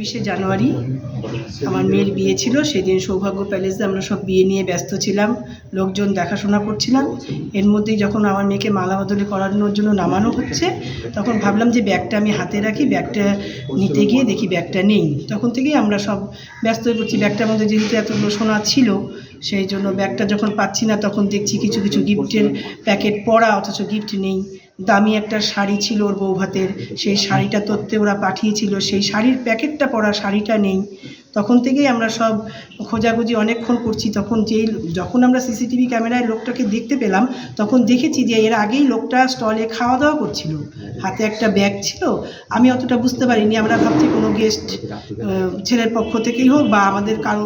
21শে জানুয়ারি আমার মেয়ের বিয়ে ছিল। সেদিন সৌভাগ্য প্যালেসে আমরা সব বিয়ে নিয়ে ব্যস্ত ছিলাম, লোকজন দেখাশোনা করছিলাম। এর মধ্যেই যখন আমার মেয়েকে মালা বদলে করানোর জন্য নামানো হচ্ছে, তখন ভাবলাম যে ব্যাগটা আমি হাতে রাখি, ব্যাগটা নিতে গিয়ে দেখি ব্যাগটা নেই। তখন থেকেই আমরা সব ব্যস্ত হয়ে পড়ছি। ব্যাগটার মধ্যে যেহেতু এতগুলো সোনা ছিল, সেই জন্য ব্যাগটা যখন পাচ্ছি না, তখন দেখছি কিছু কিছু গিফটের প্যাকেট পড়া, অথচ গিফট নেই। দামি একটা শাড়ি ছিল ওর বৌভাতের, সেই শাড়িটা তত্ত্বে ওরা পাঠিয়েছিল, সেই শাড়ির প্যাকেটটা পড়া, শাড়িটা নেই। তখন থেকেই আমরা সব খোঁজাখুঁজি অনেকক্ষণ করছি। যখন আমরা সিসিটিভি ক্যামেরায় লোকটাকে দেখতে পেলাম, তখন দেখেছি যে এর আগেই লোকটা স্টলে খাওয়া দাওয়া করছিল, হাতে একটা ব্যাগ ছিল। আমি অতটা বুঝতে পারিনি, আমরা ভাবছি কোনো গেস্ট, ছেলের পক্ষ থেকেই হোক বা আমাদের কারো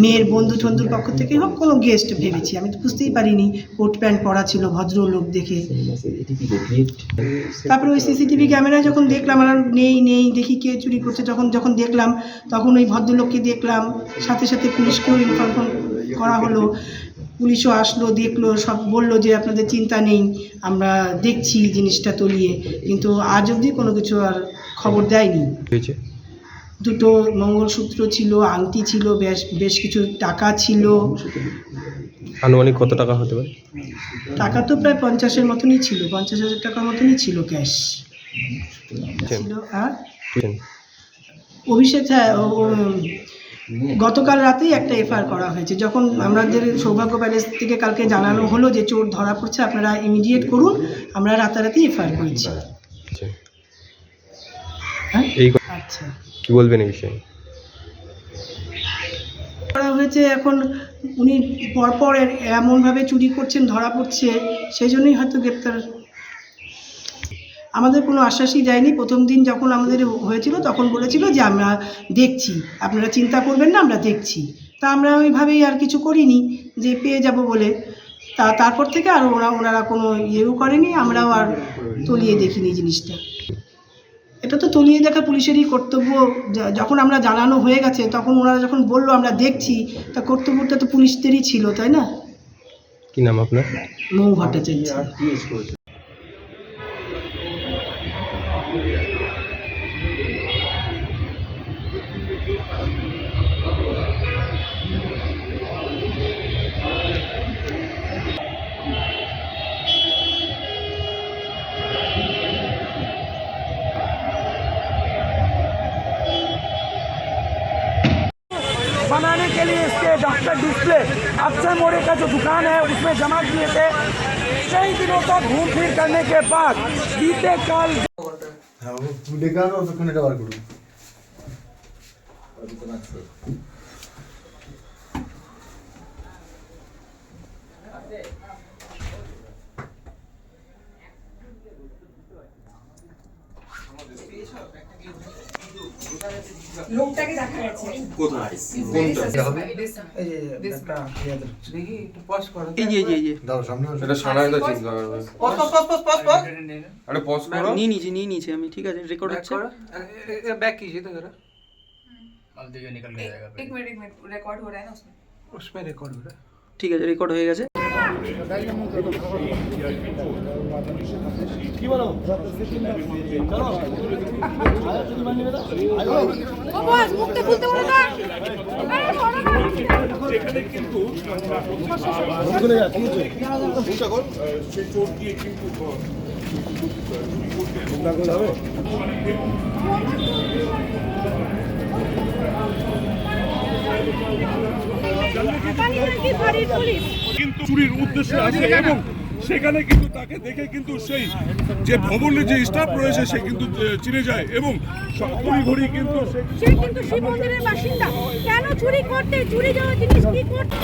মেয়ের বন্ধু টন্ধুর পক্ষ থেকেই হোক, কোনো গেস্ট ভেবেছি। আমি তো বুঝতেই পারিনি, কোট প্যান্ট পরা ছিল, ভদ্রলোক দেখে। তারপরে ওই সিসিটিভি ক্যামেরায় যখন দেখলাম, আমরা নেই দেখি কে চুরি করছে, যখন দেখলাম, তখন ওই ভদ্রলোককে দেখলাম। সাথে সাথে পুলিশকেও ইনফর্ম করা হলো, পুলিশও আসলো, দেখলো, সব বললো যে আপনাদের চিন্তা নেই, আমরা দেখছি জিনিসটা তলিয়ে। কিন্তু আজ অবধি কোনো কিছু আর খবর দেয়নি। দুটো মঙ্গলসূত্র ছিল, আংটি ছিল, বেশ কিছু টাকা ছিল। আনুমানিক কত টাকা হতে পারে? টাকা তো প্রায় 50-এর মতনই ছিল, 50,000 টাকার মতনই ছিল ক্যাশ ছিল। আর অভিষেক, হ্যাঁ, গতকাল রাতেই একটা এফআইআর করা হয়েছে। যখন আমাদের সৌভাগ্য প্যালেস থেকে কালকে জানানো হলো যে চোর ধরা পড়ছে, আপনারা ইমিডিয়েট করুন, আমরা রাতারাতি এফআইআর করেছি। হ্যাঁ, আচ্ছা, কি বলবেন এই বিষয়ে? করা হয়েছে। এখন উনি পরপর এমনভাবে চুরি করছেন, ধরা পড়ছে, সেই জন্যই হয়তো গ্রেপ্তার। আমাদের কোনো আশ্বাসই দেয়নি। প্রথম দিন যখন আমাদের হয়েছিল, তখন বলেছিল যে আমরা দেখছি, আপনারা চিন্তা করবেন না, আমরা দেখছি। তা আমরা ওইভাবেই আর কিছু করিনি যে পেয়ে যাব বলে। তারপর থেকে আর ওনারা কোনো ইয়েও করেনি, আমরাও আর তলিয়ে দেখিনি জিনিসটা। এটা তো তলিয়ে দেখা পুলিশেরই কর্তব্য। যখন আমরা জানানো হয়ে গেছে, তখন ওনারা যখন বললো আমরা দেখছি, তা কর্তব্যটা তো পুলিশদেরই ছিল, তাই না? কি নাম আপনার? মৌ ভট্টাচার্য। बनाने के लिए इसके डॉक्टर डिस्प्ले अक्षय मोरे का जो दुकान है उसमें जमा किए थे। कई दिनों तक घूम फिर करने के बाद बीते कल লোকটাকে দেখা গেছে কোথায়? কোনটা হবে? এই যে একটা দেখি একটু পজ করো। এই যে দাও সামনে এটা সানাইদা চিন্তা করবে। পজ আরে পজ করো। নিয়ে নিয়েছি আমি। ঠিক আছে, রেকর্ড হচ্ছে। बैक कीजिए तो जरा। अब देखिए निकल के जाएगा। एक मिनट रिकॉर्ड हो रहा है ना उसमें? उसमें रिकॉर्ड हो रहा है। ঠিক আছে, রেকর্ড হয়ে গেছে। কি বলো? চলো আয়া তুমি মানি বেটা। ও বস মুখটা খুলতে বলো না। আরে সরো না। এখানে কিন্তু ওখানে যা কি হচ্ছে? চিন্তা কর সেই চোর দিয়ে কিন্তু চিন্তা করলে হবে। কিন্তু চুরির উদ্দেশ্যে আসে এবং সেখানে কিন্তু তাকে দেখে কিন্তু সেই যে ভবনের যে স্টাফ রয়েছে সে কিন্তু চিনে যায় এবং ঘড়ি কিন্তু সে কিন্তু শিব মন্দিরের বাসিন্দা। কেন চুরি করতে, চুরি যাওয়া জিনিস কি করতে